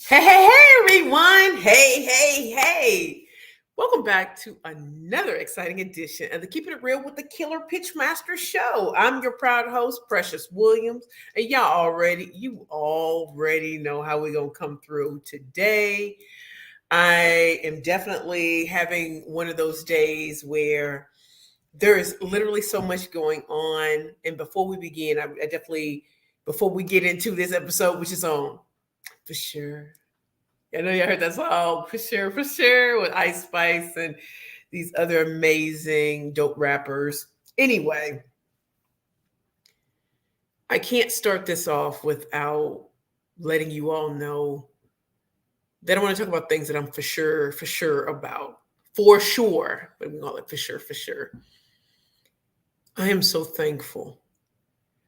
Hey, everyone. Hey. Welcome back to another exciting edition of the Keeping It Real with the Killer Pitchmaster show. I'm your proud host, Precious Williams. And you already know how we're going to come through today. I am definitely having one of those days where there is literally so much going on. And before we begin, before we get into this episode, which is on For Sure. I know you heard that song, For Sure, with Ice Spice and these other amazing dope rappers. Anyway, I can't start this off without letting you all know that I want to talk about things that I'm for sure about. For sure. But we call it for sure. I am so thankful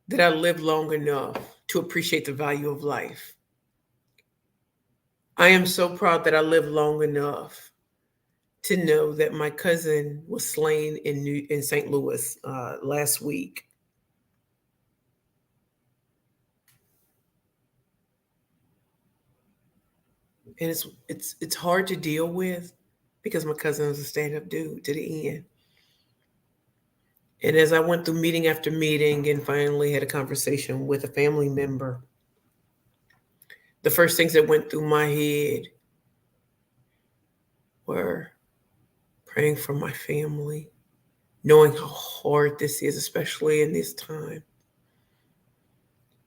that I lived long enough to appreciate the value of life. I am so proud that I lived long enough to know that my cousin was slain in St. Louis last week. And it's hard to deal with because my cousin was a stand-up dude to the end. And as I went through meeting after meeting and finally had a conversation with a family member, the first things that went through my head were praying for my family, knowing how hard this is, especially in this time.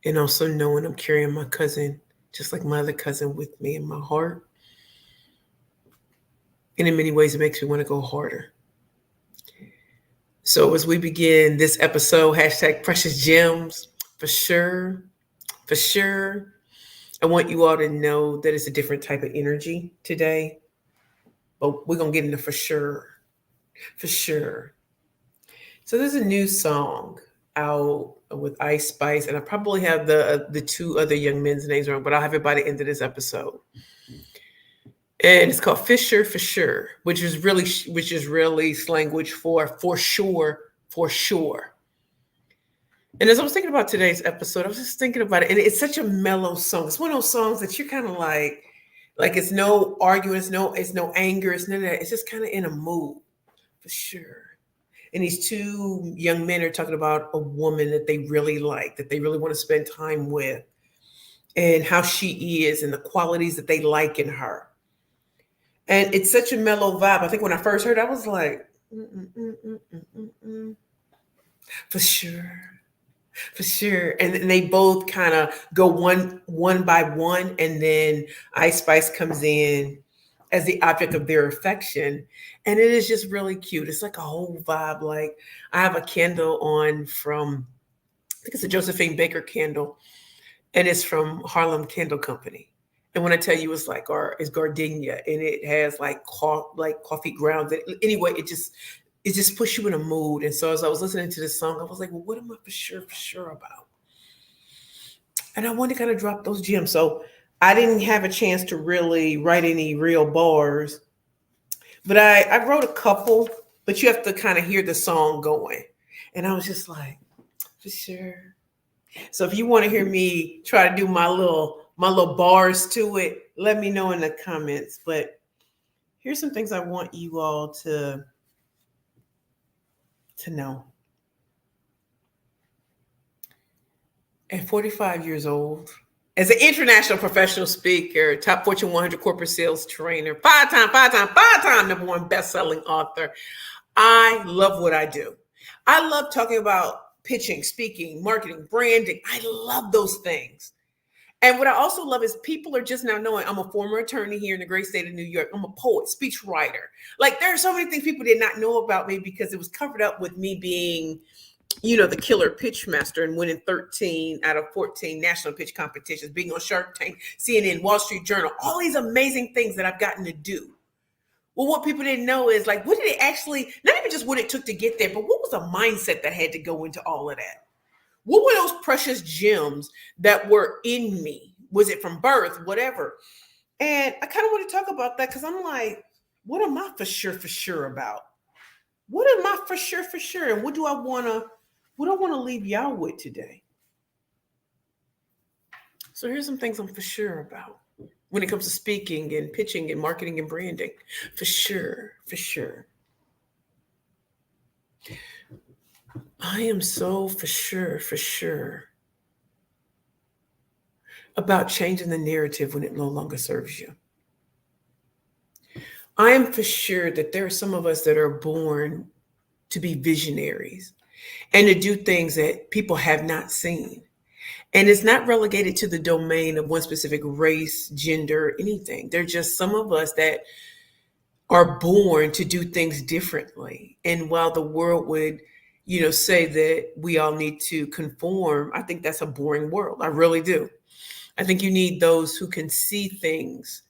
And also knowing I'm carrying my cousin, just like my other cousin, with me in my heart. And in many ways, it makes me want to go harder. So as we begin this episode, hashtag Precious Gems, for sure, I want you all to know that it's a different type of energy today. But we're going to get into for sure. So there's a new song out with Ice Spice, and I probably have the two other young men's names wrong, but I'll have it by the end of this episode. And it's called Fisherr For, which is really slanguage for sure. And as I was thinking about today's episode, I was just thinking about it, and it's such a mellow song. It's one of those songs that you're kind of like it's no arguing, it's no anger, it's none of that. It's just kind of in a mood, for sure. And these two young men are talking about a woman that they really like, that they really want to spend time with, and how she is, and the qualities that they like in her. And it's such a mellow vibe. I think when I first heard it, I was like, for sure. And then they both kind of go one by one, and then Ice Spice comes in as the object of their affection. And it is just really cute. It's like a whole vibe. Like, I have a candle on from, I think it's a Josephine Baker candle, and it's from Harlem Candle Company. And when I tell you it's gardenia, and it has like coffee grounds. Anyway, it just puts you in a mood. And so as I was listening to this song, I was like, well, what am I for sure about? And I wanted to kind of drop those gems. So I didn't have a chance to really write any real bars, but I wrote a couple, but you have to kind of hear the song going. And I was just like, for sure. So if you want to hear me try to do my little bars to it, let me know in the comments. But here's some things I want you all to know. At 45 years old, as an international professional speaker, top Fortune 100 corporate sales trainer, five-time number one best-selling author, I love what I do. I love talking about pitching, speaking, marketing, branding. I love those things. And what I also love is people are just now knowing I'm a former attorney here in the great state of New York. I'm a poet, speech writer. Like, there are so many things people did not know about me because it was covered up with me being, the killer pitch master and winning 13 out of 14 national pitch competitions, being on Shark Tank, CNN, Wall Street Journal, all these amazing things that I've gotten to do. Well, what people didn't know is, like, what did it actually, not even just what it took to get there, but what was the mindset that had to go into all of that? What were those precious gems that were in me? Was it from birth, whatever? And I kind of want to talk about that because I'm like, what am I for sure about? What am I for sure? And what do I want to leave y'all with today? So here's some things I'm for sure about. when it comes to speaking and pitching and marketing and branding. For sure, for sure. I am so for sure about changing the narrative when it no longer serves you. I am for sure that there are some of us that are born to be visionaries and to do things that people have not seen. And it's not relegated to the domain of one specific race, gender, anything. They're just some of us that are born to do things differently. And while the world would, say that we all need to conform, I think that's a boring world. I really do. I think you need those who can see things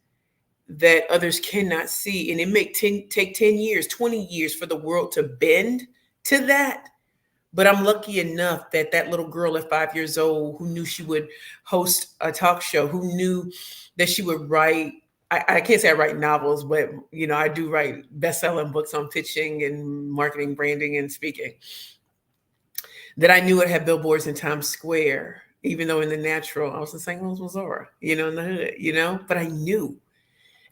that others cannot see. And it may take 10 years, 20 years for the world to bend to that. But I'm lucky enough that that little girl at 5 years old who knew she would host a talk show, who knew that she would write, I can't say I write novels, but I do write best-selling books on pitching and marketing, branding, and speaking, that I knew it had billboards in Times Square, even though in the natural, I was in St. Louis, Missouri, in the hood, but I knew.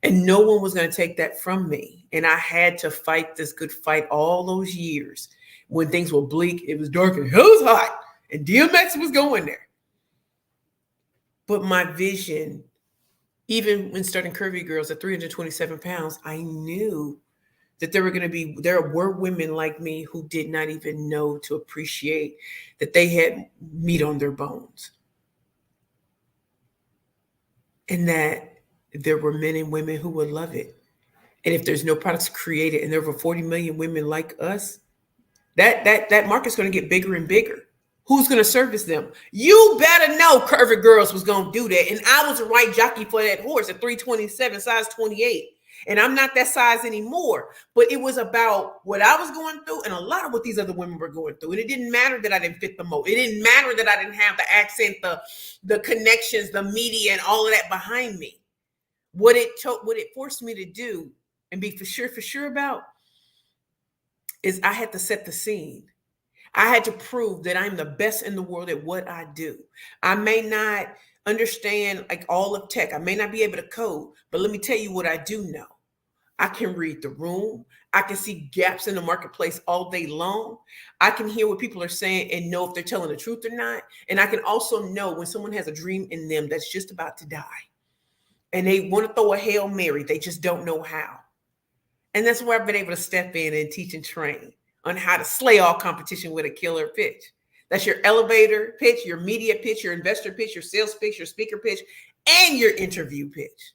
And no one was going to take that from me. And I had to fight this good fight all those years when things were bleak, it was dark, and it was hot, and DMX was going there. But my vision, even when starting Curvy Girls at 327 pounds, I knew that there were women like me who did not even know to appreciate that they had meat on their bones. And that there were men and women who would love it. And if there's no products created and there were 40 million women like us, that market's going to get bigger and bigger. Who's going to service them? You better know Curvy Girls was going to do that. And I was the right jockey for that horse at 327, size 28. And I'm not that size anymore. But it was about what I was going through and a lot of what these other women were going through. And it didn't matter that I didn't fit the mold. It didn't matter that I didn't have the accent, the connections, the media, and all of that behind me. What it forced me to do and be for sure about is I had to set the scene. I had to prove that I'm the best in the world at what I do. I may not understand like all of tech. I may not be able to code, but let me tell you what I do know. I can read the room. I can see gaps in the marketplace all day long. I can hear what people are saying and know if they're telling the truth or not. And I can also know when someone has a dream in them that's just about to die and they want to throw a Hail Mary, they just don't know how. And that's where I've been able to step in and teach and train on how to slay all competition with a killer pitch. That's your elevator pitch, your media pitch, your investor pitch, your sales pitch, your speaker pitch, and your interview pitch.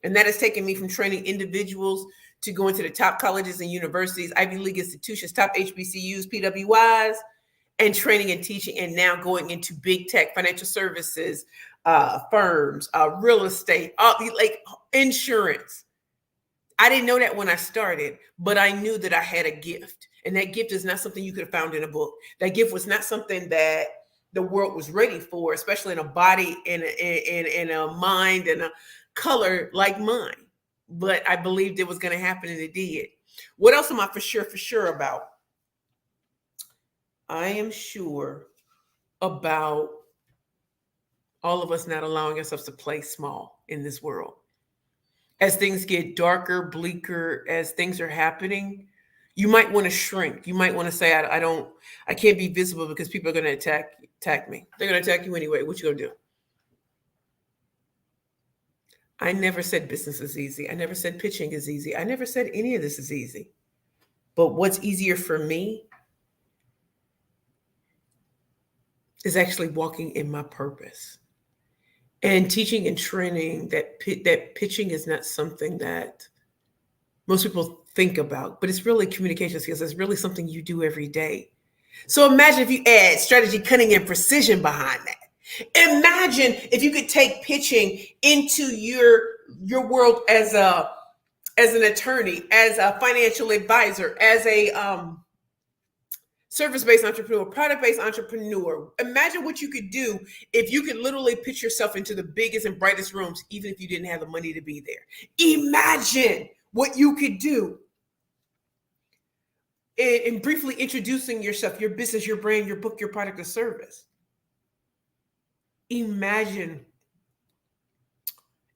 And that has taken me from training individuals to going to the top colleges and universities, Ivy League institutions, top HBCUs, PWIs, and training and teaching, and now going into big tech, financial services, firms, real estate, like insurance. I didn't know that when I started, but I knew that I had a gift. And that gift is not something you could have found in a book. That gift was not something that the world was ready for, especially in a body and in a mind and a color like mine. But I believed it was going to happen, and it did. What else am I for sure about? I am sure about all of us not allowing ourselves to play small in this world. As things get darker, bleaker, as things are happening, you might want to shrink. You might want to say, I can't be visible because people are going to attack me. They're going to attack you anyway. What you going to do? I never said business is easy. I never said pitching is easy. I never said any of this is easy. But what's easier for me is actually walking in my purpose. And teaching and training that pitching is not something that most people think about, but it's really communication skills. It's really something you do every day. So imagine if you add strategy, cunning, and precision behind that. Imagine if you could take pitching into your world as an attorney, as a financial advisor, as a service-based entrepreneur, product-based entrepreneur. Imagine what you could do if you could literally pitch yourself into the biggest and brightest rooms, even if you didn't have the money to be there. Imagine what you could do in briefly introducing yourself, your business, your brand, your book, your product, or service. Imagine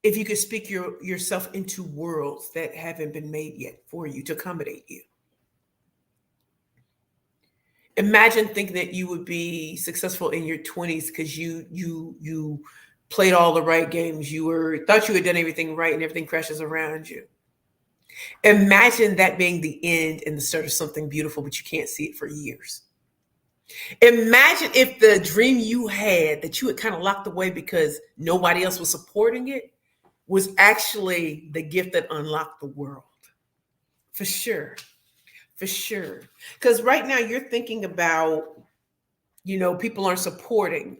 if you could speak yourself into worlds that haven't been made yet for you to accommodate you. Imagine thinking that you would be successful in your 20s because you played all the right games. You were thought you had done everything right and everything crashes around you. Imagine that being the end and the start of something beautiful, but you can't see it for years. Imagine if the dream you had that you had kind of locked away because nobody else was supporting it was actually the gift that unlocked the world. For sure. For sure. Because right now you're thinking about, people aren't supporting.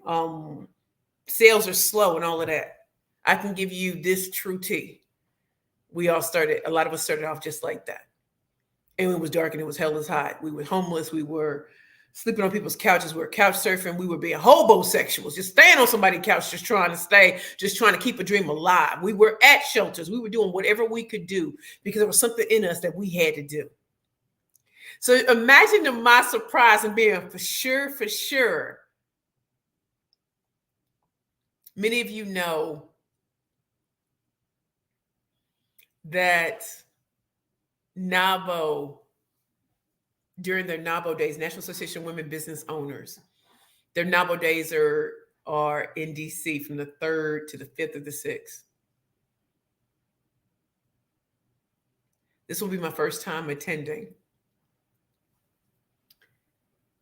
Sales are slow and all of that. I can give you this true tea. A lot of us started off just like that. And it was dark and it was hell is hot. We were homeless. We were sleeping on people's couches. We were couch surfing. We were being hobosexuals, just staying on somebody's couch, just trying to keep a dream alive. We were at shelters. We were doing whatever we could do because there was something in us that we had to do. So imagine my surprise and being for sure. Many of you know that NABO, during their NABO days, National Association of Women Business Owners, their NABO days are in DC from the 3rd to the 5th of the 6th. This will be my first time attending.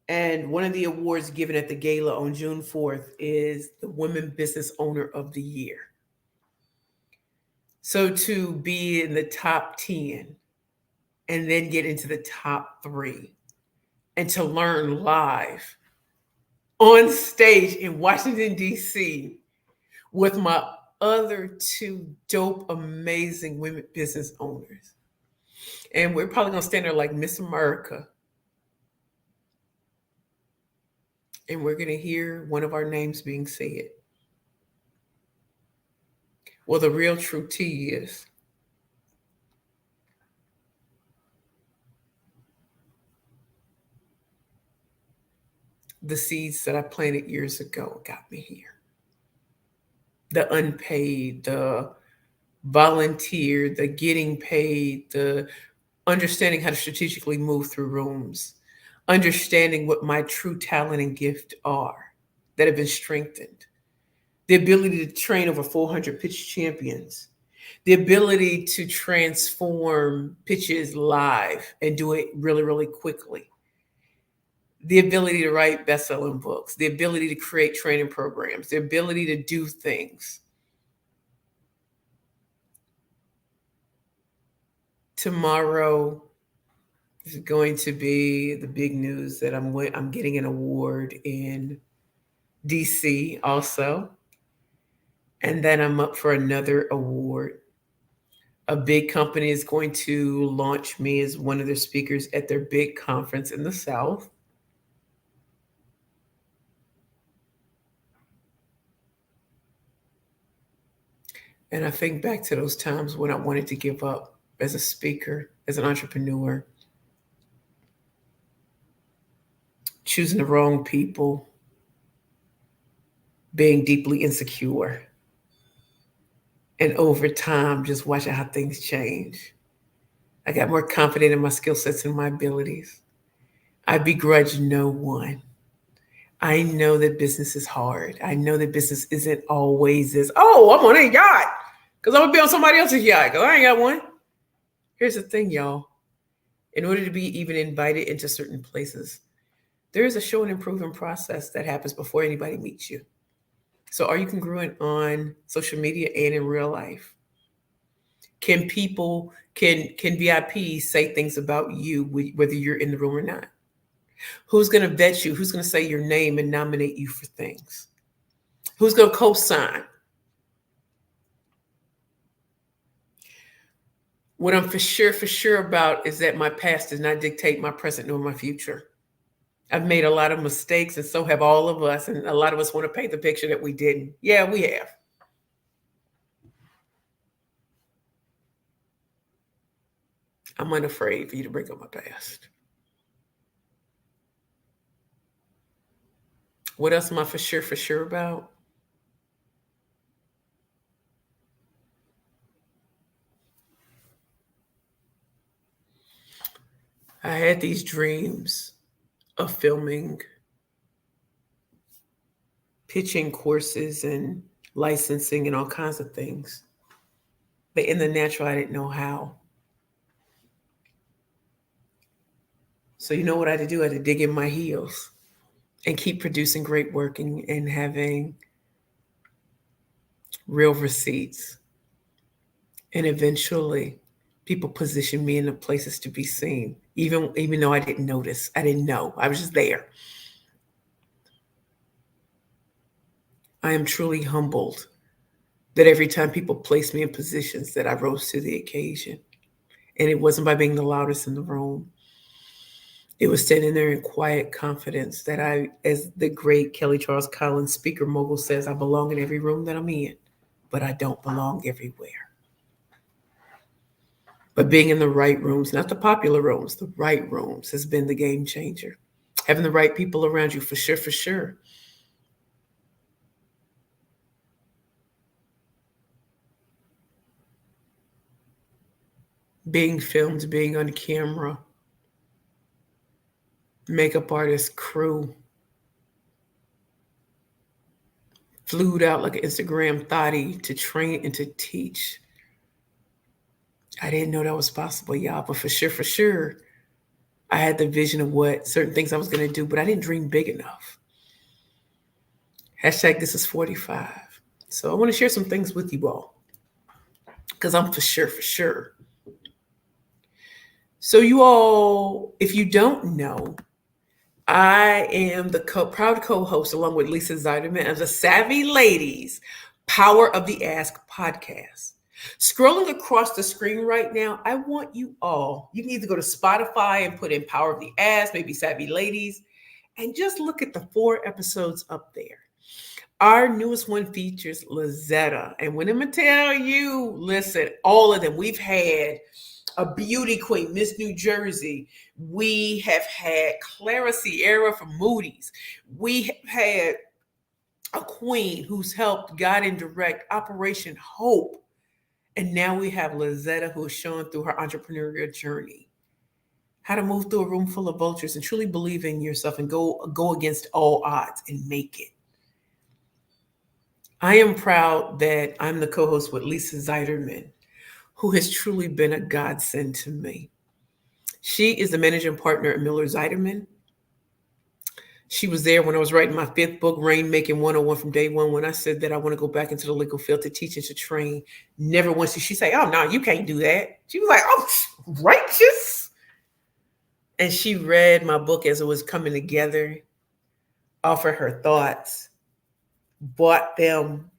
And one of the awards given at the gala on June 4th is the Women Business Owner of the Year. So to be in the top 10 and then get into the top 3 and to learn live on stage in Washington, D.C. with my other 2 dope, amazing women business owners. And we're probably going to stand there like Miss America. And we're going to hear one of our names being said. Well, the real true tea is the seeds that I planted years ago got me here. The unpaid, the volunteer, the getting paid, the understanding how to strategically move through rooms, understanding what my true talent and gift are that have been strengthened, the ability to train over 400 pitch champions, the ability to transform pitches live and do it really, really quickly, the ability to write best-selling books, the ability to create training programs, the ability to do things. Tomorrow is going to be the big news that I'm getting an award in DC also. And then I'm up for another award. A big company is going to launch me as one of their speakers at their big conference in the South. And I think back to those times when I wanted to give up as a speaker, as an entrepreneur, choosing the wrong people, being deeply insecure. And over time, just watching how things change. I got more confident in my skill sets and my abilities. I begrudge no one. I know that business is hard. I know that business isn't always this, oh, I'm on a yacht because I'm going to be on somebody else's yacht because I ain't got one. Here's the thing, y'all. In order to be even invited into certain places, there is a show and improving process that happens before anybody meets you. So are you congruent on social media and in real life? Can VIPs say things about you whether you're in the room or not? Who's going to vet you? Who's going to say your name and nominate you for things? Who's going to co-sign? What I'm for sure about is that my past does not dictate my present nor my future. I've made a lot of mistakes, and so have all of us. And a lot of us want to paint the picture that we didn't. Yeah, we have. I'm unafraid for you to bring up my past. What else am I for sure about? had these dreams of filming, pitching courses and licensing and all kinds of things. But in the natural, I didn't know how. So you know what I had to do? I had to dig in my heels and keep producing great work and having real receipts. And eventually people positioned me in the places to be seen, even though I didn't notice. I didn't know. I was just there. I am truly humbled that every time people placed me in positions that I rose to the occasion. And it wasn't by being the loudest in the room. It was standing there in quiet confidence that I, as the great Kelly Charles Collins speaker mogul says, I belong in every room that I'm in, but I don't belong everywhere. But being in the right rooms, not the popular rooms, the right rooms has been the game changer. Having the right people around you, for sure, for sure. Being filmed, being on camera, makeup artist, crew, flued out like an Instagram thotty to train and to teach. I didn't know that was possible, y'all, but for sure, I had the vision of what certain things I was going to do, but I didn't dream big enough. Hashtag this is 45. So I want to share some things with you all because I'm for sure. So you all, if you don't know, I am the proud co-host along with Lisa Zeiderman of the Savvy Ladies Power of the Ask podcast. Scrolling across the screen right now, I want you all, you can either go to Spotify and put in Power of the Ask, maybe Savvy Ladies, and just look at the 4 episodes up there. Our newest one features Lizetta. And when I'm going to tell you, listen, all of them, we've had a beauty queen, Miss New Jersey. We have had Clara Sierra from Moody's. We have had a queen who's helped guide and direct Operation Hope. And now we have Lizetta, who is showing through her entrepreneurial journey how to move through a room full of vultures and truly believe in yourself and go against all odds and make it. I am proud that I'm the co-host with Lisa Zeiderman, who has truly been a godsend to me. She is the managing partner at Miller Zeiderman. She was there when I was writing my 5th book, Rainmaking 101, from day one, when I said that I want to go back into the legal field to teach and to train. Never once did she say, oh, no, you can't do that. She was like, oh, righteous. And she read my book as it was coming together, offered her thoughts, bought them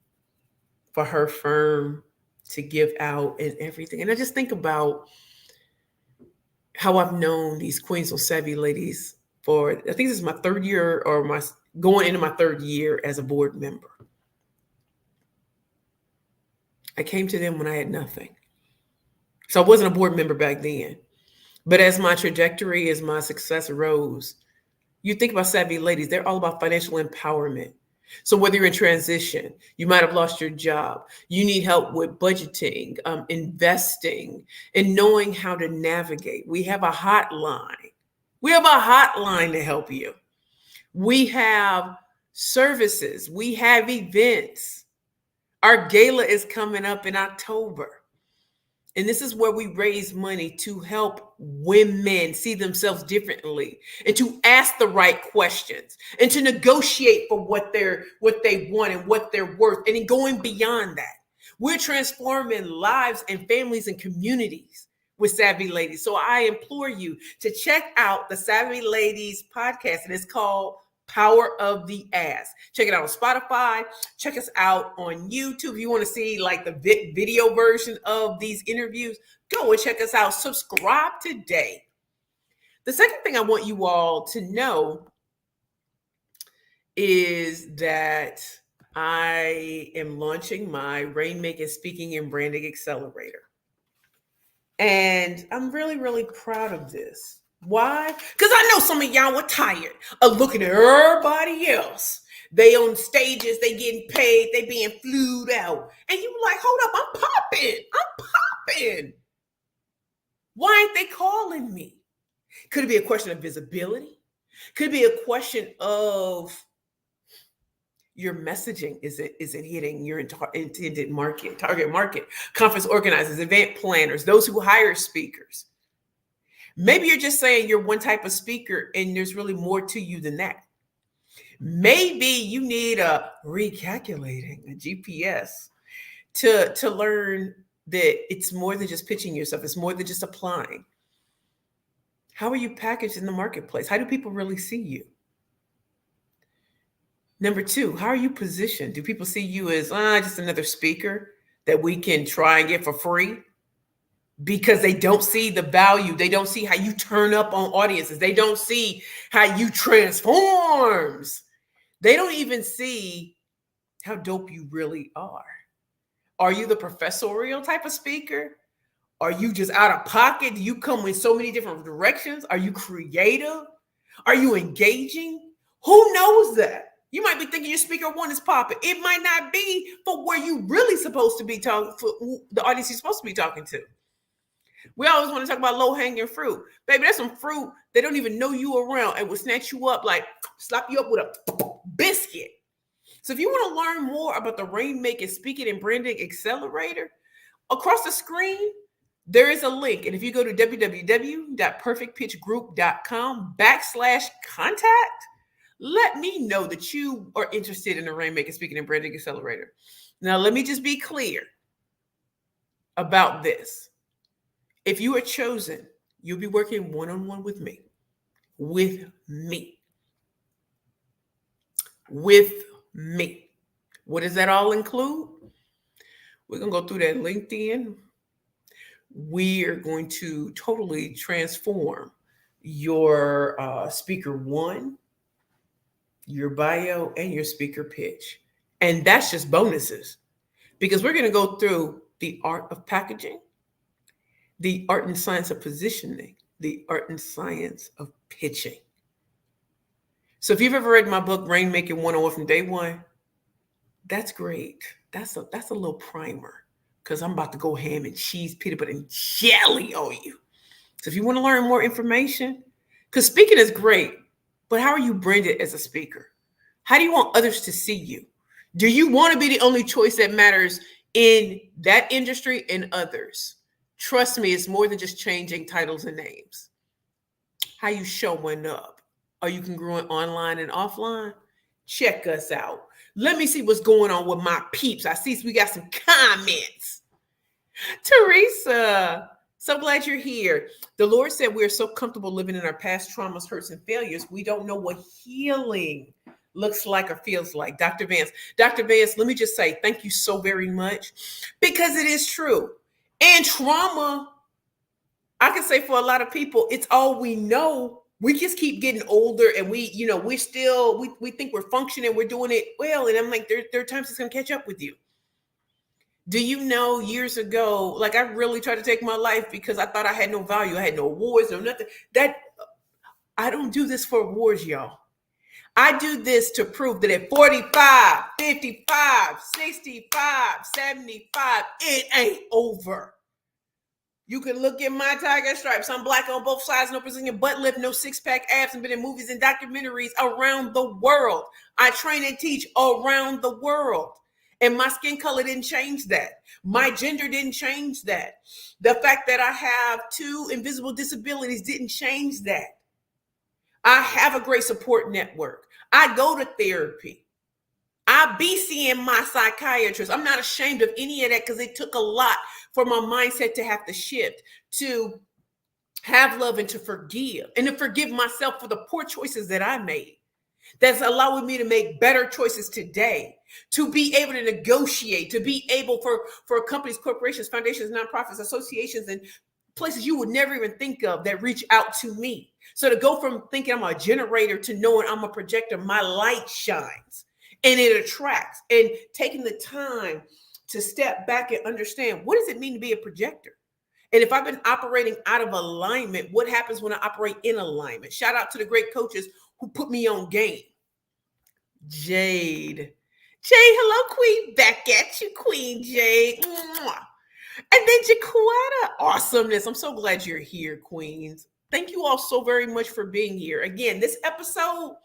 for her firm to give out and everything. And I just think about how I've known these Queens of Savvy Ladies for, I think this is my 3rd year or going into my 3rd year as a board member. I came to them when I had nothing. So I wasn't a board member back then. But as my trajectory, as my success rose, you think about Savvy Ladies, they're all about financial empowerment. So whether you're in transition, you might have lost your job, you need help with budgeting, investing, and knowing how to navigate. We have a hotline. We have a hotline to help you. We have services. We have events. Our gala is coming up in October. And this is where we raise money to help women see themselves differently and to ask the right questions and to negotiate for what they want and what they're worth. And then going beyond that, we're transforming lives and families and communities with Savvy Ladies. So I implore you to check out the Savvy Ladies podcast, and it's called Power of the Ass. Check it out on Spotify. Check us out on YouTube. If you want to see like the video version of these interviews, go and check us out. Subscribe today. The second thing I want you all to know is that I am launching my Rainmaking Speaking and Branding Accelerator. And I'm really, really proud of this. Why? Because I know some of y'all were tired of looking at everybody else. They on stages, they getting paid, they being flued out. And you like, hold up, I'm popping. Why ain't they calling me? Could it be a question of visibility? Could it be a question of your messaging isn't hitting your intended market, target market? Conference organizers, event planners, those who hire speakers. Maybe you're just saying you're one type of speaker and there's really more to you than that. Maybe you need a recalculating, a GPS, to learn that it's more than just pitching yourself. It's more than just applying. How are you packaged in the marketplace? How do people really see you? Number two, how are you positioned? Do people see you as just another speaker that we can try and get for free? Because they don't see the value. They don't see how you turn up on audiences. They don't see how you transforms. They don't even see how dope you really are. Are you the professorial type of speaker? Are you just out of pocket? Do you come in so many different directions? Are you creative? Are you engaging? Who knows that? You might be thinking your speaker one is popping. It might not be for where you really supposed to be talking, for the audience you're supposed to be talking to. We always want to talk about low-hanging fruit. Baby, there's some fruit they don't even know you around and will snatch you up, like slap you up with a biscuit. So if you want to learn more about the Rainmaking Speaking and Branding Accelerator, across the screen, there is a link. And if you go to www.perfectpitchgroup.com/contact, let me know that you are interested in the Rainmaking Speaking and Branding Accelerator. Now, let me just be clear about this. If you are chosen, you'll be working one-on-one with me. With me. With me. What does that all include? We're going to go through that LinkedIn. We are going to totally transform your speaker one, your bio, and your speaker pitch. And that's just bonuses, because we're going to go through the art of packaging, the art and science of positioning, the art and science of pitching. So if you've ever read my book, Rainmaking 101 from Day One, that's great. That's a little primer, because I'm about to go ham and cheese, peanut butter and jelly on you. So if you want to learn more information, because speaking is great, but how are you branded as a speaker? How do you want others to see you? Do you want to be the only choice that matters in that industry and others? Trust me, it's more than just changing titles and names. How you showing up? Are you congruent online and offline? Check us out. Let me see what's going on with my peeps. I see we got some comments. Teresa, so glad you're here. The Lord said we're so comfortable living in our past traumas, hurts, and failures, we don't know what healing looks like or feels like. Dr. Vance, let me just say thank you so very much, because it is true. And trauma, I can say for a lot of people, it's all we know. We just keep getting older, and we think we're functioning, we're doing it well. And I'm like, there are times it's going to catch up with you. Do you know, years ago, like I really tried to take my life because I thought I had no value. I had no awards, no nothing. That I don't do this for awards, y'all. I do this to prove that at 45, 55, 65, 75, it ain't over. You can look at my tiger stripes. I'm black on both sides, no Brazilian butt lift, no six-pack abs, and been in movies and documentaries around the world. I train and teach around the world. And my skin color didn't change that. My gender didn't change that. The fact that I have 2 invisible disabilities didn't change that. I have a great support network. I go to therapy. I be seeing my psychiatrist. I'm not ashamed of any of that, because it took a lot for my mindset to have to shift, to have love and to forgive myself for the poor choices that I made. That's allowing me to make better choices today, to be able to negotiate, to be able for companies, corporations, foundations, nonprofits, associations, and places you would never even think of that reach out to me. So to go from thinking I'm a generator to knowing I'm a projector, my light shines and it attracts, and taking the time to step back and understand, what does it mean to be a projector? And if I've been operating out of alignment, what happens when I operate in alignment? Shout out to the great coaches who put me on game. Jade, hello, Queen. Back at you, Queen Jade. Mwah. And then Jaquetta, awesomeness. I'm so glad you're here, Queens. Thank you all so very much for being here. Again, this episode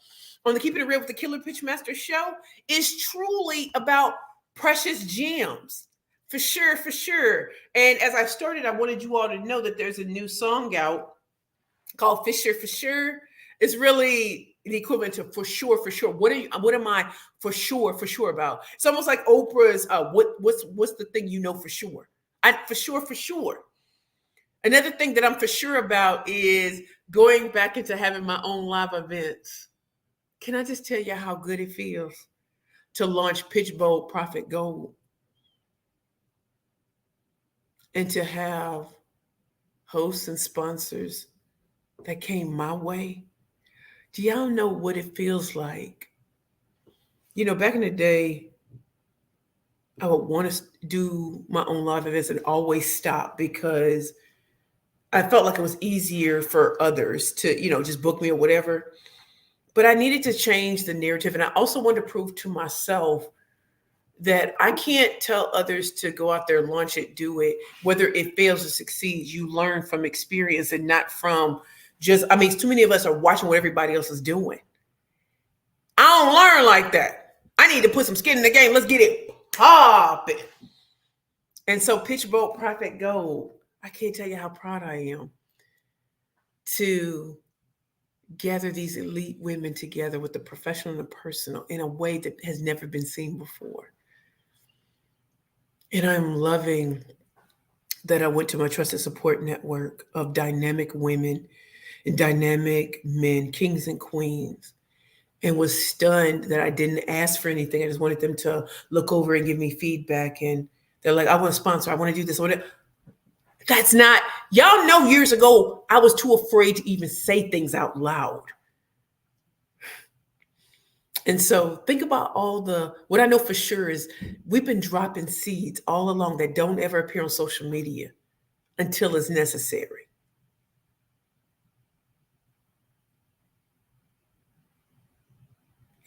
on the Keeping It Real with the Killer Pitchmaster show is truly about precious gems. For sure, for sure. And as I started, I wanted you all to know that there's a new song out called Fisherr For. It's really the equivalent to for sure, for sure. What am I for sure about? It's almost like Oprah's what's the thing you know for sure? For sure, for sure. Another thing that I'm for sure about is going back into having my own live events. Can I just tell you how good it feels to launch Pitch Bold Profit Gold and to have hosts and sponsors that came my way? Do y'all know what it feels like? You know, back in the day, I would want to do my own live events and always stop because I felt like it was easier for others to, just book me or whatever. But I needed to change the narrative. And I also wanted to prove to myself that I can't tell others to go out there, launch it, do it. Whether it fails or succeeds, you learn from experience and not from too many of us are watching what everybody else is doing. I don't learn like that. I need to put some skin in the game. Let's get it popping. And so Pitch Bold Profit Gold, I can't tell you how proud I am to gather these elite women together with the professional and the personal in a way that has never been seen before. And I'm loving that I went to my trusted support network of dynamic women and dynamic men, kings and queens, and was stunned that I didn't ask for anything. I just wanted them to look over and give me feedback. And they're like, I want to sponsor. I want to do this. That's not, y'all know years ago, I was too afraid to even say things out loud. And so think about what I know for sure is we've been dropping seeds all along that don't ever appear on social media until it's necessary.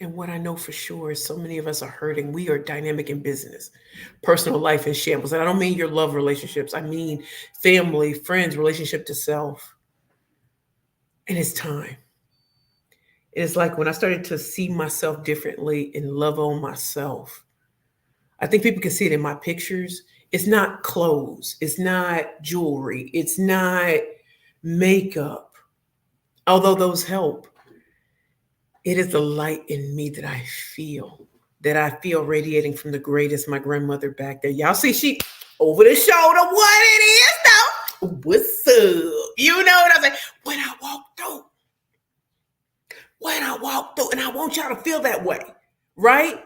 And what I know for sure is so many of us are hurting. We are dynamic in business, personal life in shambles. And I don't mean your love relationships. I mean family, friends, relationship to self. And it's time. It's like when I started to see myself differently and love on myself. I think people can see it in my pictures. It's not clothes. It's not jewelry. It's not makeup, although those help. It is the light in me that I feel radiating from the greatest, my grandmother back there. Y'all see she over the shoulder. What it is though? What's up? You know what I'm saying? When I walk through, and I want y'all to feel that way, right?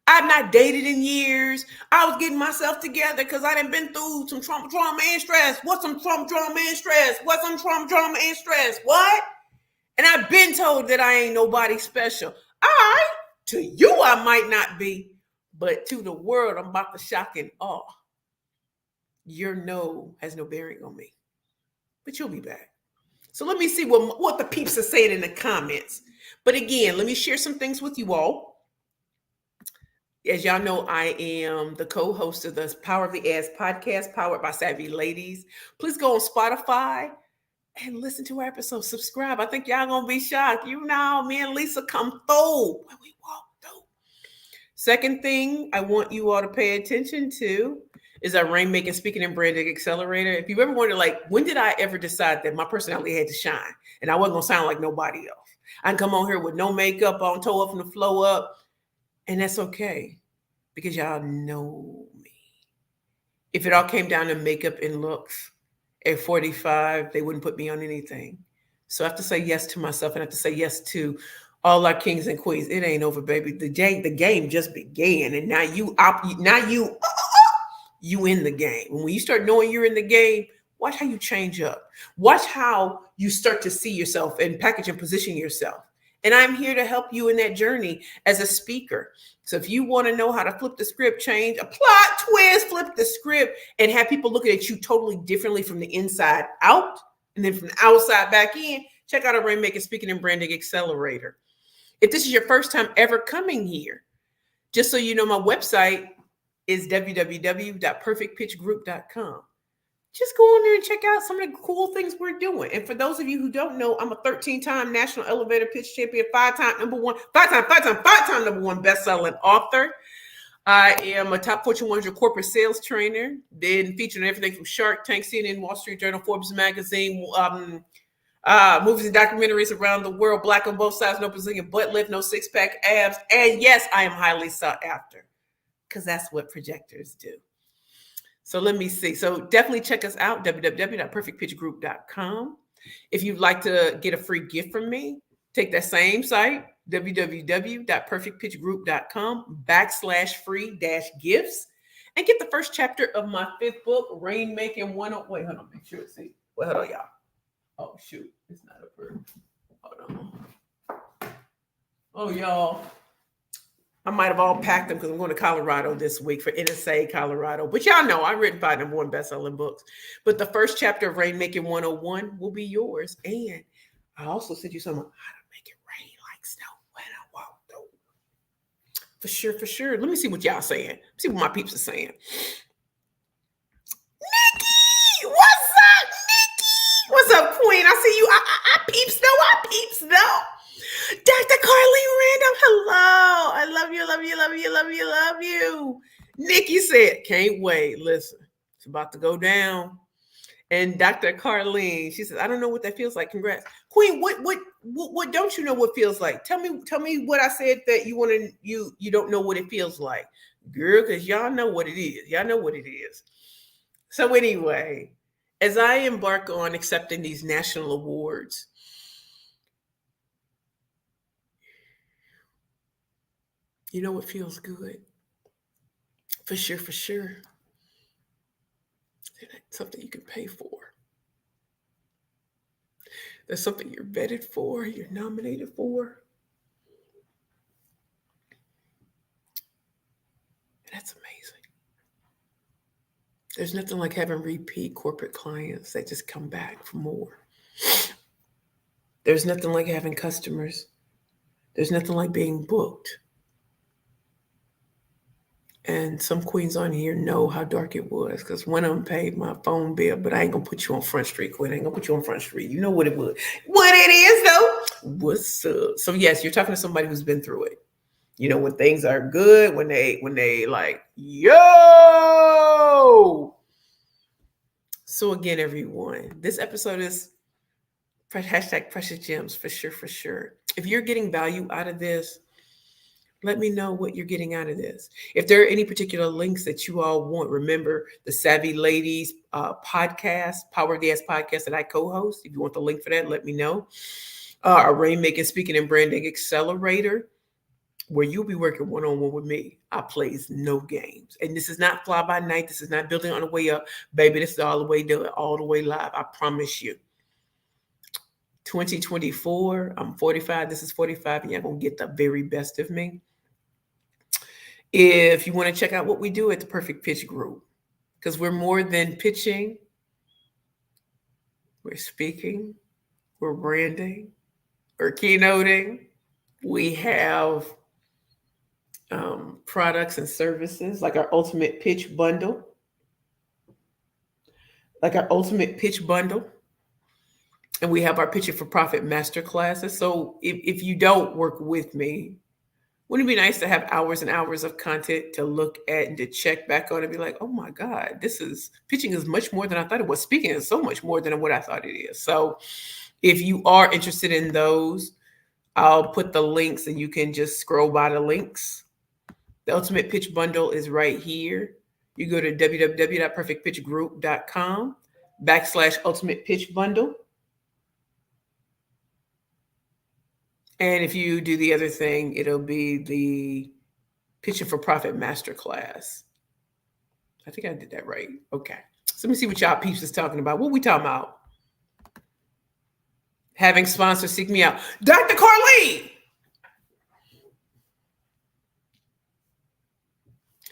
I've not dated in years. I was getting myself together because I done been through some trauma, and stress. What's some trauma, and stress? What's some trauma, and stress? What? And I've been told that I ain't nobody special. All right, to you I might not be, but to the world I'm about to shock and awe. Your no has no bearing on me, but you'll be back. So let me see what the peeps are saying in the comments. But again, let me share some things with you all. As y'all know, I am the co-host of the Power of the Ads podcast, powered by Savvy Ladies. Please go on Spotify and listen to our episode. Subscribe. I think y'all gonna be shocked. You know, me and Lisa come through when we walk through. Second thing I want you all to pay attention to is our Rainmaking Speaking and Branding Accelerator. If you've ever wondered, like, when did I ever decide that my personality had to shine and I wasn't gonna sound like nobody else? I can come on here with no makeup on, toe up from the flow up, and that's okay because y'all know me. If it all came down to makeup and looks, at 45, they wouldn't put me on anything. So I have to say yes to myself, and I have to say yes to all our kings and queens. It ain't over, baby. The game just began, and now you in the game. When you start knowing you're in the game, watch how you change up. Watch how you start to see yourself and package and position yourself. And I'm here to help you in that journey as a speaker. So if you want to know how to flip the script, change, a plot twist, flip the script, and have people looking at you totally differently from the inside out, and then from the outside back in, check out our Rainmaking Speaking and Branding Accelerator. If this is your first time ever coming here, just so you know, my website is www.perfectpitchgroup.com. just go on there and check out some of the cool things we're doing. And for those of you who don't know, I'm a 13-time national elevator pitch champion, five-time number one best-selling author. I am a top Fortune 100 corporate sales trainer. Been featured in everything from Shark Tank, CNN, Wall Street Journal, Forbes magazine, movies and documentaries around the world. Black on both sides, no Brazilian butt lift, no six-pack abs. And yes, I am highly sought after because that's what projectors do. So let me see. So definitely check us out, www.perfectpitchgroup.com. If you'd like to get a free gift from me, take that same site, www.perfectpitchgroup.com/free-gifts, and get the first chapter of my 5th book, Rainmaking 101. Wait, hold on. Make sure it's see. Well, hold on, y'all. Oh, shoot. It's not up here. Hold on. Oh, y'all. I might have all packed them because I'm going to Colorado this week for NSA Colorado. But y'all know I've written 5 number one best-selling books. But the first chapter of Rainmaking 101 will be yours. And I also sent you some how to make it rain like snow when I walk through. For sure, for sure. Let me see what y'all saying. Let's see what my peeps are saying. Nikki! What's up, Nikki? What's up, Queen? I see you. I peeps though. I peeps though. Dr. Carlene Random, hello. I love you, love you, love you, love you, love you. Nikki said, can't wait. Listen, it's about to go down. And Dr. Carlene, she says, I don't know what that feels like. Congrats. Queen, what don't you know what feels like? Tell me what I said that you don't know what it feels like. Girl, because y'all know what it is. Y'all know what it is. So anyway, as I embark on accepting these national awards, you know what feels good? For sure, for sure. It's something you can pay for. There's something you're vetted for, you're nominated for. That's amazing. There's nothing like having repeat corporate clients that just come back for more. There's nothing like having customers. There's nothing like being booked. And some queens on here know how dark it was because one of them paid my phone bill, but I ain't gonna put you on Front Street, Queen. I ain't gonna put you on Front Street. You know what it was. What it is, though. What's up? So yes, you're talking to somebody who's been through it. You know, when things are good, when they like, yo. So again, everyone, this episode is hashtag precious gems for sure, for sure. If you're getting value out of this, let me know what you're getting out of this. If there are any particular links that you all want, remember the Savvy Ladies podcast, Power Gas podcast that I co-host. If you want the link for that, let me know. A Rainmaking Speaking and Branding Accelerator, where you'll be working one-on-one with me. I plays no games. And this is not fly by night. This is not building on the way up. Baby, this is all the way done, all the way live. I promise you. 2024, I'm 45. This is 45, and you're going to get the very best of me. If you want to check out what we do at the Perfect Pitch Group, because we're more than pitching, we're speaking, we're branding, we're keynoting. We have products and services like our ultimate pitch bundle. And we have our Pitching for Profit masterclasses. So if you don't work with me, wouldn't it be nice to have hours and hours of content to look at and to check back on and be like, oh my God, pitching is much more than I thought it was. Speaking is so much more than what I thought it is. So if you are interested in those, I'll put the links and you can just scroll by the links. The Ultimate Pitch Bundle is right here. You go to www.perfectpitchgroup.com/Ultimate Pitch Bundle. And if you do the other thing, it'll be the Pitching for Profit Masterclass. I think I did that right. Okay. So let me see what y'all peeps is talking about. What we talking about? Having sponsors seek me out. Dr. Carlene!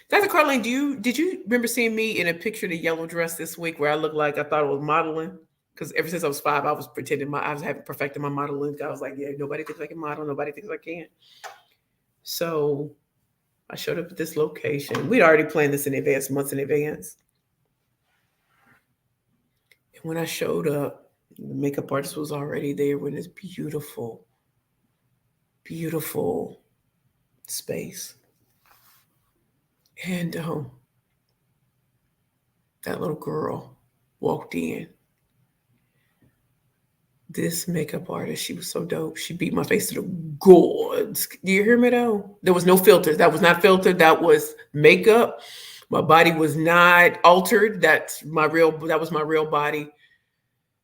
Dr. Carlene, did you remember seeing me in a picture of the yellow dress this week where I looked like I thought I was modeling? Because ever since I was 5, I was pretending I was having perfected my modeling. I was like, yeah, nobody thinks I can model. Nobody thinks I can. So I showed up at this location. We'd already planned this in advance, months in advance. And when I showed up, the makeup artist was already there with this beautiful, beautiful space. And that little girl walked in. This makeup artist, she was so dope. She beat my face to the gods. Do you hear me though? There was no filters. That was not filtered. That was makeup. My body was not altered. That was my real body.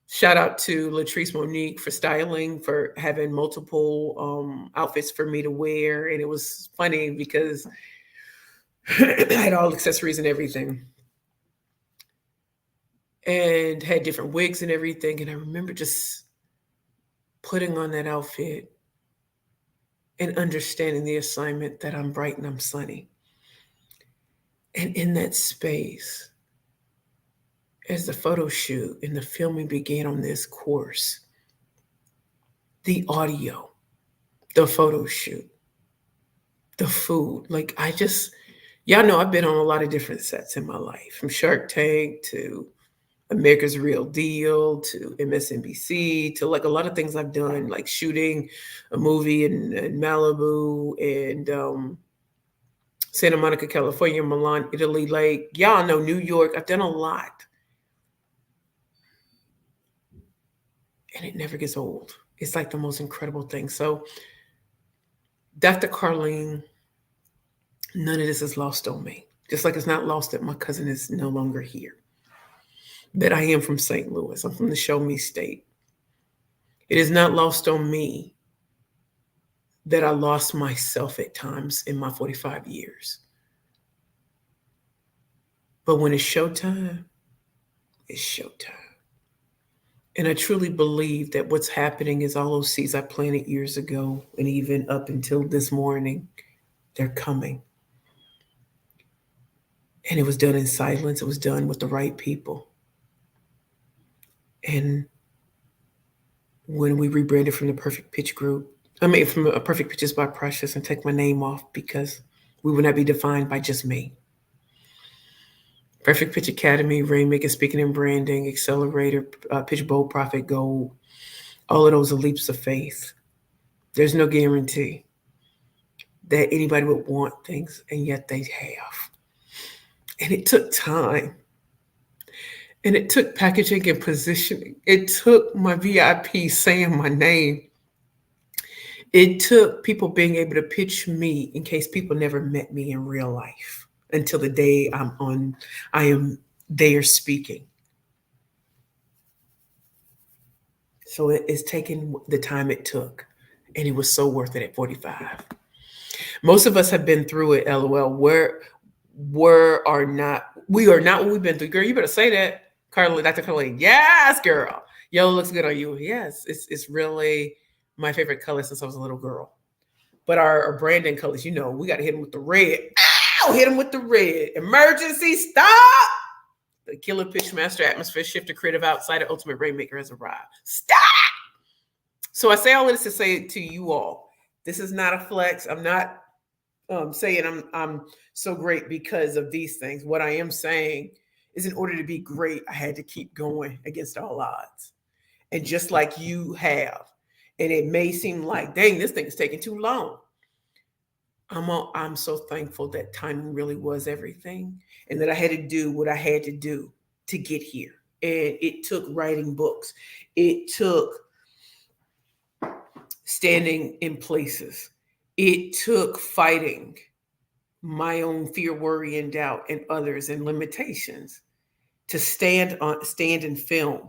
Shout out to Latrice Monique for styling, for having multiple outfits for me to wear. And it was funny because I had all accessories and everything, and had different wigs and everything. And I remember just putting on that outfit and understanding the assignment that I'm bright and I'm sunny. And in that space, as the photo shoot and the filming began on this course, the audio, the photo shoot, the food, like y'all know I've been on a lot of different sets in my life, from Shark Tank to America's Real Deal to MSNBC to like a lot of things I've done, like shooting a movie in Malibu and Santa Monica, California, Milan, Italy. Like y'all know New York. I've done a lot, and it never gets old. It's like the most incredible thing. So, Dr. Carlene, none of this is lost on me. Just like it's not lost that my cousin is no longer here. That I am from St. Louis. I'm from the Show Me State. It is not lost on me that I lost myself at times in my 45 years. But when it's showtime, it's showtime. And I truly believe that what's happening is all those seeds I planted years ago, and even up until this morning, they're coming. And it was done in silence. It was done with the right people. And when we rebranded from the Perfect Pitch Group, from a Perfect Pitches by Precious, and take my name off because we would not be defined by just me. Perfect Pitch Academy, Rainmaker Speaking and Branding, Accelerator, Pitch Bold, Profit Gold. All of those are leaps of faith. There's no guarantee that anybody would want things, and yet they have. And it took time. And it took packaging and positioning. It took my VIP saying my name. It took people being able to pitch me in case people never met me in real life until the day I am there speaking. So it's taken the time it took, and it was so worth it at 45. Most of us have been through it, LOL. We are not what we've been through. Girl, you better say that. Dr. Carly, yes, girl. Yellow looks good on you. Yes, it's really my favorite color since I was a little girl. But our branding colors, we got to hit them with the red. Ow, hit them with the red. Emergency, stop. The killer pitch master atmosphere shifter creative outsider ultimate rainmaker has arrived. Stop. So I say all of this to say to you all, this is not a flex. I'm not saying I'm so great because of these things. What I am saying is, in order to be great, I had to keep going against all odds. And just like you have, and it may seem like, dang, this thing is taking too long. I'm so thankful that timing really was everything, and that I had to do what I had to do to get here. And it took writing books. It took standing in places. It took fighting my own fear, worry, and doubt, and others and limitations to stand and film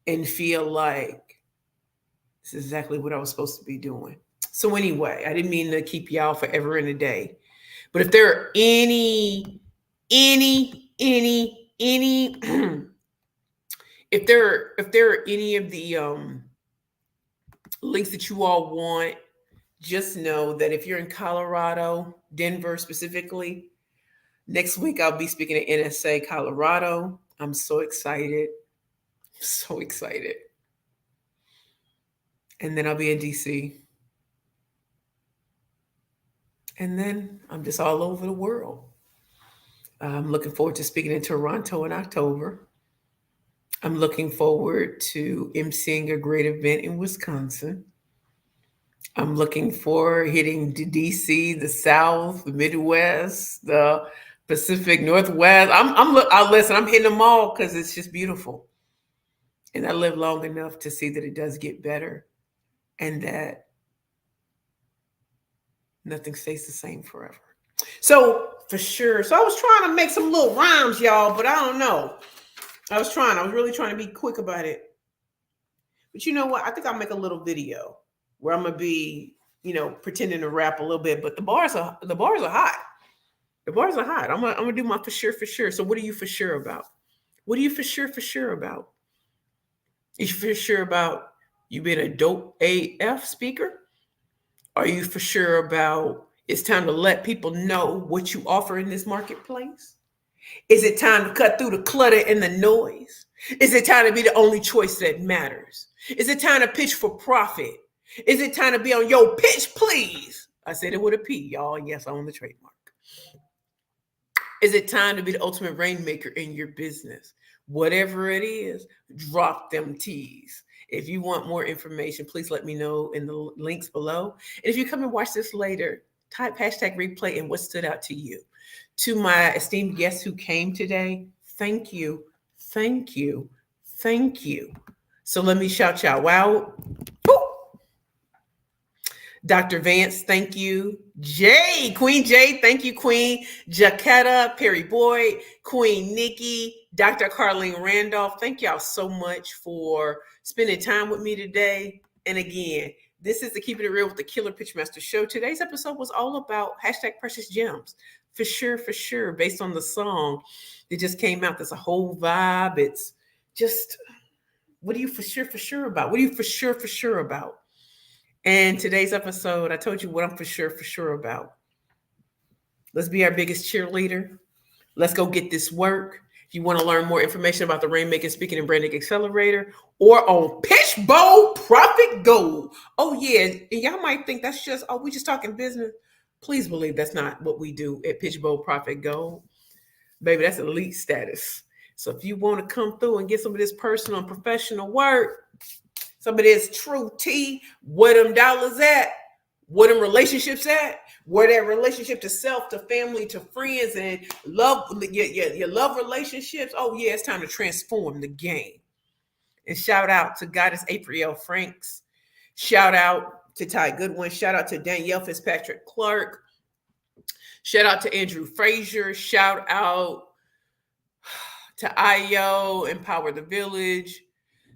and feel like this is exactly what I was supposed to be doing. So anyway, I didn't mean to keep y'all forever and a day. But if there are any, if there are any of the links that you all want, just know that if you're in Colorado, Denver specifically, next week I'll be speaking at NSA Colorado. I'm so excited. So excited. And then I'll be in DC. And then I'm just all over the world. I'm looking forward to speaking in Toronto in October. I'm looking forward to emceeing a great event in Wisconsin. I'm looking for hitting the DC, the South, the Midwest, the Pacific Northwest. I listen. I'm hitting them all because it's just beautiful, and I live long enough to see that it does get better, and that nothing stays the same forever. So for sure. So I was trying to make some little rhymes, y'all, but I don't know. I was really trying to be quick about it. But you know what? I think I'll make a little video where I'm gonna be, pretending to rap a little bit. But the bars are hot. The bars are hot. I'm gonna do my for sure, for sure. So what are you for sure about? What are you for sure about? Is you for sure about you being a dope AF speaker? Are you for sure about it's time to let people know what you offer in this marketplace? Is it time to cut through the clutter and the noise? Is it time to be the only choice that matters? Is it time to pitch for profit? Is it time to be on your pitch, please? I said it with a P, y'all. Yes, I own the trademark. Is it time to be the ultimate rainmaker in your business? Whatever it is, drop them T's. If you want more information, please let me know in the links below. And if you come and watch this later, type hashtag replay and what stood out to you. To my esteemed guests who came today, thank you, thank you, thank you. So let me shout y'all out. Dr. Vance, thank you. Queen J, thank you, Queen Jaquetta, Perry Boyd, Queen Nikki, Dr. Carlene Randolph, thank y'all so much for spending time with me today. And again, this is the Keeping It Real with the Killer Pitchmaster show. Today's episode was all about hashtag precious gems. For sure, based on the song that just came out. There's a whole vibe. It's just, what are you for sure about? What are you for sure about? And today's episode, I told you what I'm for sure about. Let's be our biggest cheerleader. Let's go get this work. If you want to learn more information about the Rainmaker Speaking and Branding Accelerator or on Pitch Bold Profit Gold. Oh, yeah. And y'all might think that's just, we just talking business. Please believe that's not what we do at Pitch Bold Profit Gold. Baby, that's elite status. So if you want to come through and get some of this personal and professional work, some of this true tea, where them dollars at, where them relationships at, where that relationship to self, to family, to friends, and love, your love relationships. Oh, yeah, it's time to transform the game. And shout out to Goddess April Franks. Shout out to Ty Goodwin. Shout out to Danielle Fitzpatrick Clark. Shout out to Andrew Frazier. Shout out to IO, Empower the Village.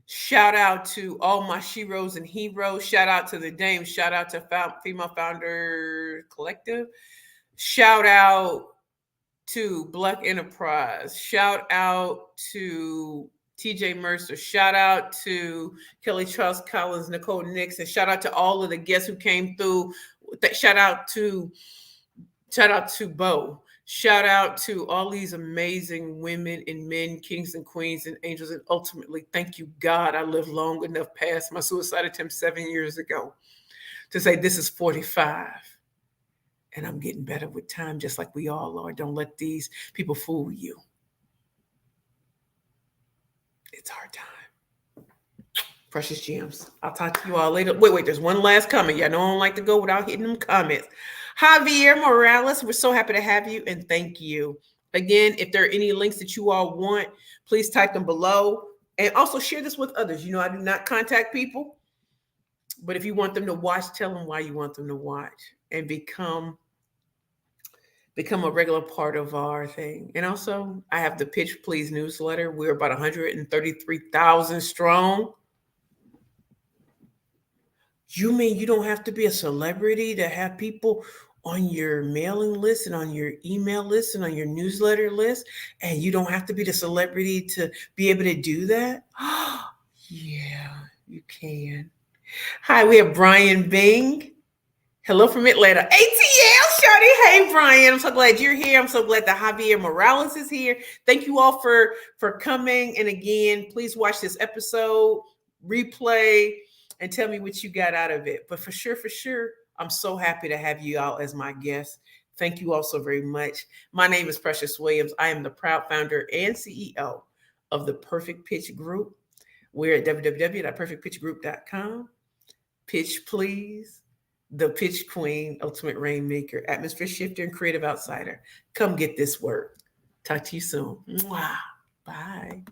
Shout out to all my sheroes and heroes. Shout out to the Dames. Shout out to Female Founder Collective. Shout out to Black Enterprise. Shout out to TJ Mercer. Shout out to Kelly Charles Collins, Nicole Nixon. Shout out to all of the guests who came through. Shout out to Bo. Shout out to all these amazing women and men, kings and queens and angels. And ultimately, thank you, God, I lived long enough past my suicide attempt 7 years ago to say this is 45. And I'm getting better with time, just like we all are. Don't let these people fool you. It's our time. Precious gems. I'll talk to you all later. Wait, there's one last comment. Y'all know I don't like to go without hitting them comments. Javier Morales, we're so happy to have you and thank you. Again, if there are any links that you all want, please type them below and also share this with others. You know, I do not contact people, but if you want them to watch, tell them why you want them to watch and become a regular part of our thing. And also, I have the Pitch Please newsletter. We're about 133,000 strong. You mean you don't have to be a celebrity to have people on your mailing list and on your email list and on your newsletter list? And you don't have to be the celebrity to be able to do that? Yeah, you can. Hi, we have Brian Bing. Hello from Atlanta. ATL, Shawty. Hey, Brian. I'm so glad you're here. I'm so glad that Javier Morales is here. Thank you all for coming. And again, please watch this episode, replay, and tell me what you got out of it. But for sure, I'm so happy to have you all as my guests. Thank you all so very much. My name is Precious Williams. I am the proud founder and CEO of the Perfect Pitch Group. We're at www.perfectpitchgroup.com. Pitch Please, the Pitch Queen, Ultimate Rainmaker, Atmosphere Shifter, and Creative Outsider. Come get this work. Talk to you soon. Mwah. Bye.